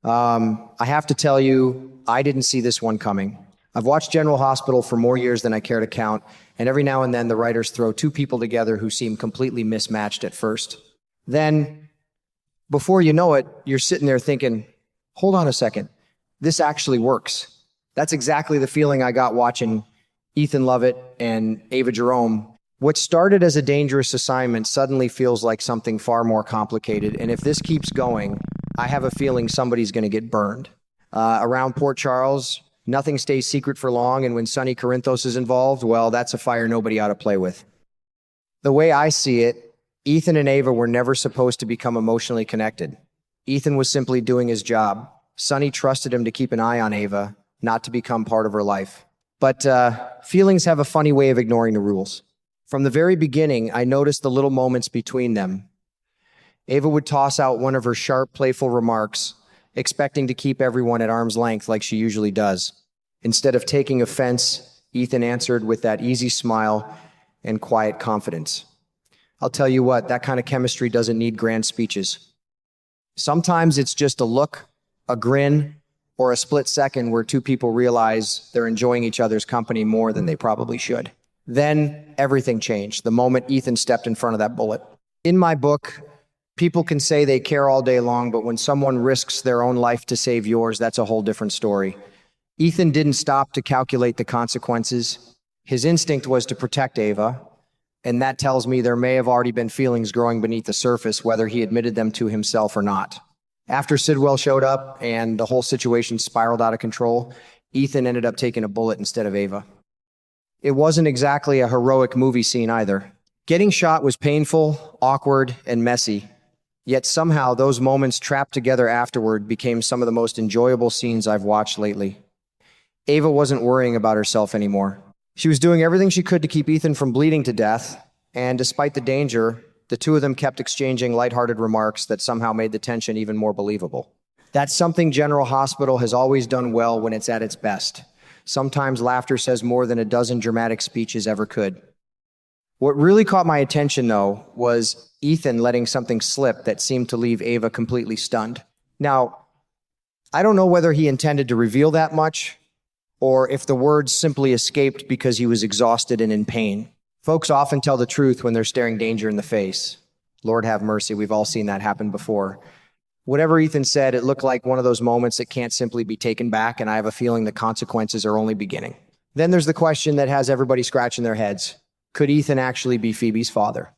I have to tell you, I didn't see this one coming. I've watched General Hospital for more years than I care to count, and every now and then the writers throw two people together who seem completely mismatched at first. Then, before you know it, you're sitting there thinking, hold on a second, this actually works. That's exactly the feeling I got watching Ethan Lovett and Ava Jerome. What started as a dangerous assignment suddenly feels like something far more complicated, and if this keeps going, I have a feeling somebody's going to get burned. Around Port Charles, nothing stays secret for long, and when Sonny Corinthos is involved, well, that's a fire nobody ought to play with. The way I see it, Ethan and Ava were never supposed to become emotionally connected. Ethan was simply doing his job. Sonny trusted him to keep an eye on Ava, not to become part of her life. But feelings have a funny way of ignoring the rules. From the very beginning, I noticed the little moments between them. Ava would toss out one of her sharp, playful remarks, expecting to keep everyone at arm's length like she usually does. Instead of taking offense, Ethan answered with that easy smile and quiet confidence. I'll tell you what, that kind of chemistry doesn't need grand speeches. Sometimes it's just a look, a grin, or a split second where two people realize they're enjoying each other's company more than they probably should. Then everything changed the moment Ethan stepped in front of that bullet. In my book, people can say they care all day long, but when someone risks their own life to save yours, that's a whole different story. Ethan didn't stop to calculate the consequences. His instinct was to protect Ava, and that tells me there may have already been feelings growing beneath the surface, whether he admitted them to himself or not. After Sidwell showed up and the whole situation spiraled out of control, Ethan ended up taking a bullet instead of Ava. It wasn't exactly a heroic movie scene either. Getting shot was painful, awkward, and messy. Yet somehow those moments trapped together afterward became some of the most enjoyable scenes I've watched lately. Ava wasn't worrying about herself anymore. She was doing everything she could to keep Ethan from bleeding to death, and despite the danger, the two of them kept exchanging lighthearted remarks that somehow made the tension even more believable. That's something General Hospital has always done well when it's at its best. Sometimes laughter says more than a dozen dramatic speeches ever could. What really caught my attention, though, was Ethan letting something slip that seemed to leave Ava completely stunned. Now, I don't know whether he intended to reveal that much, or if the words simply escaped because he was exhausted and in pain. Folks often tell the truth when they're staring danger in the face. Lord have mercy, we've all seen that happen before. Whatever Ethan said, it looked like one of those moments that can't simply be taken back, and I have a feeling the consequences are only beginning. Then there's the question that has everybody scratching their heads. Could Ethan actually be Phoebe's father?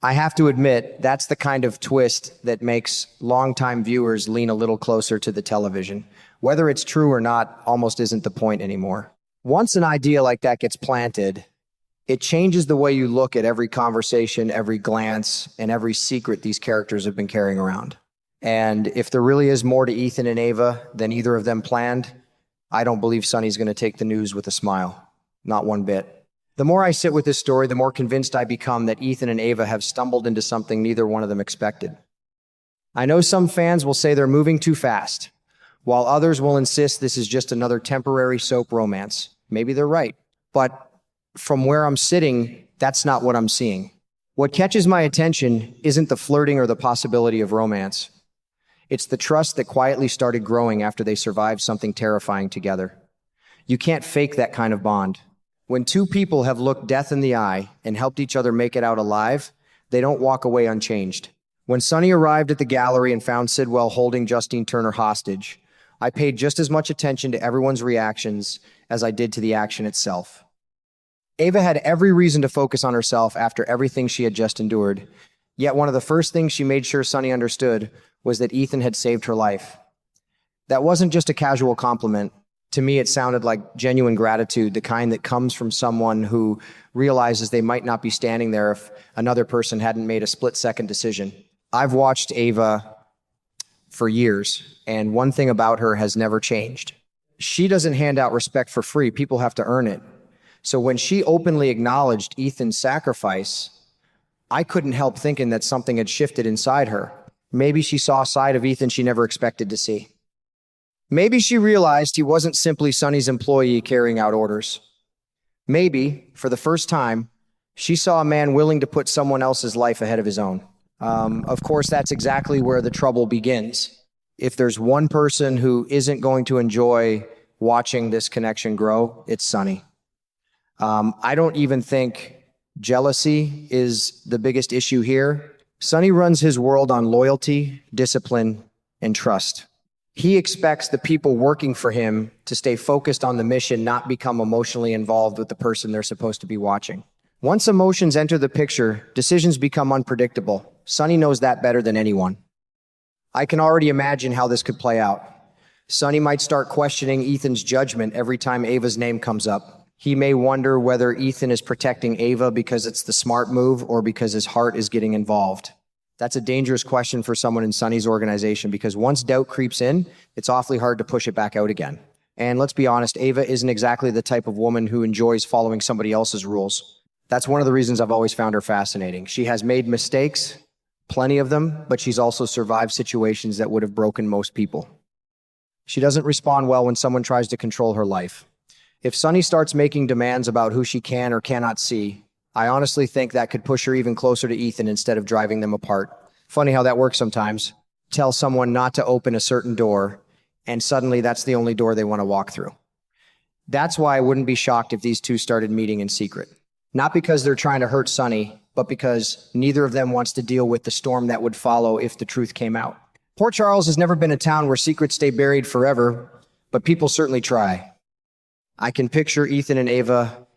I have to admit, that's the kind of twist that makes longtime viewers lean a little closer to the television. Whether it's true or not almost isn't the point anymore. Once an idea like that gets planted, it changes the way you look at every conversation, every glance, and every secret these characters have been carrying around. And if there really is more to Ethan and Ava than either of them planned, I don't believe Sonny's going to take the news with a smile. Not one bit. The more I sit with this story, the more convinced I become that Ethan and Ava have stumbled into something neither one of them expected. I know some fans will say they're moving too fast, while others will insist this is just another temporary soap romance. Maybe they're right. But from where I'm sitting, that's not what I'm seeing. What catches my attention isn't the flirting or the possibility of romance. It's the trust that quietly started growing after they survived something terrifying together. You can't fake that kind of bond. When two people have looked death in the eye and helped each other make it out alive, they don't walk away unchanged. When Sonny arrived at the gallery and found Sidwell holding Justine Turner hostage, I paid just as much attention to everyone's reactions as I did to the action itself. Ava had every reason to focus on herself after everything she had just endured, yet one of the first things she made sure Sonny understood was that Ethan had saved her life. That wasn't just a casual compliment. To me, it sounded like genuine gratitude, the kind that comes from someone who realizes they might not be standing there if another person hadn't made a split-second decision. I've watched Ava for years, and one thing about her has never changed. She doesn't hand out respect for free. People have to earn it. So when she openly acknowledged Ethan's sacrifice, I couldn't help thinking that something had shifted inside her. Maybe she saw a side of Ethan she never expected to see. Maybe she realized he wasn't simply Sonny's employee carrying out orders. Maybe, for the first time, she saw a man willing to put someone else's life ahead of his own. Of course, that's exactly where the trouble begins. If there's one person who isn't going to enjoy watching this connection grow, it's Sonny. I don't even think jealousy is the biggest issue here. Sonny runs his world on loyalty, discipline, and trust. He expects the people working for him to stay focused on the mission, not become emotionally involved with the person they're supposed to be watching. Once emotions enter the picture, decisions become unpredictable. Sonny knows that better than anyone. I can already imagine how this could play out. Sonny might start questioning Ethan's judgment every time Ava's name comes up. He may wonder whether Ethan is protecting Ava because it's the smart move or because his heart is getting involved. That's a dangerous question for someone in Sonny's organization because once doubt creeps in, it's awfully hard to push it back out again. And let's be honest, Ava isn't exactly the type of woman who enjoys following somebody else's rules. That's one of the reasons I've always found her fascinating. She has made mistakes, plenty of them, but she's also survived situations that would have broken most people. She doesn't respond well when someone tries to control her life. If Sonny starts making demands about who she can or cannot see, I honestly think that could push her even closer to Ethan instead of driving them apart. Funny how that works sometimes. Tell someone not to open a certain door, and suddenly that's the only door they want to walk through. That's why I wouldn't be shocked if these two started meeting in secret. Not because they're trying to hurt Sonny, but because neither of them wants to deal with the storm that would follow if the truth came out. Port Charles has never been a town where secrets stay buried forever, but people certainly try. I can picture Ethan and Ava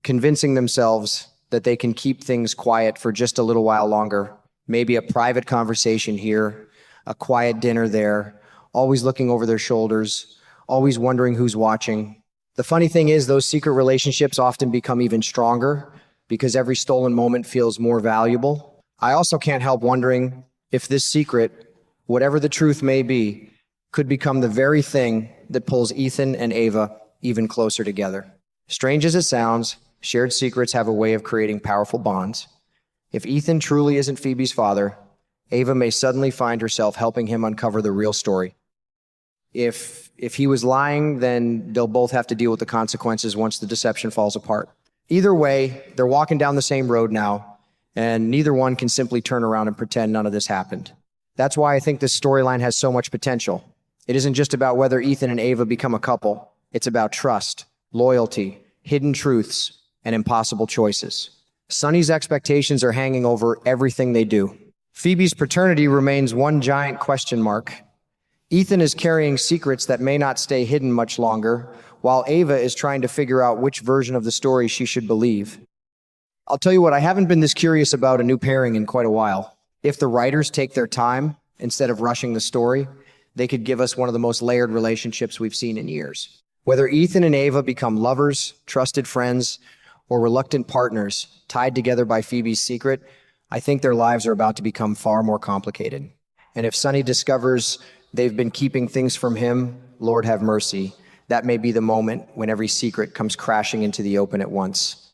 convincing themselves that they can keep things quiet for just a little while longer. Maybe a private conversation here, a quiet dinner there, always looking over their shoulders, always wondering who's watching. The funny thing is, those secret relationships often become even stronger because every stolen moment feels more valuable. I also can't help wondering if this secret, whatever the truth may be, could become the very thing that pulls Ethan and Ava even closer together. Strange as it sounds, shared secrets have a way of creating powerful bonds. If Ethan truly isn't Phoebe's father, Ava may suddenly find herself helping him uncover the real story. If he was lying, then they'll both have to deal with the consequences once the deception falls apart. Either way, they're walking down the same road now, and neither one can simply turn around and pretend none of this happened. That's why I think this storyline has so much potential. It isn't just about whether Ethan and Ava become a couple. It's about trust, loyalty, hidden truths, and impossible choices. Sonny's expectations are hanging over everything they do. Phoebe's paternity remains one giant question mark. Ethan is carrying secrets that may not stay hidden much longer, while Ava is trying to figure out which version of the story she should believe. I'll tell you what, I haven't been this curious about a new pairing in quite a while. If the writers take their time, instead of rushing the story, they could give us one of the most layered relationships we've seen in years. Whether Ethan and Ava become lovers, trusted friends, or reluctant partners tied together by Phoebe's secret, I think their lives are about to become far more complicated. And if Sonny discovers they've been keeping things from him, Lord have mercy, that may be the moment when every secret comes crashing into the open at once.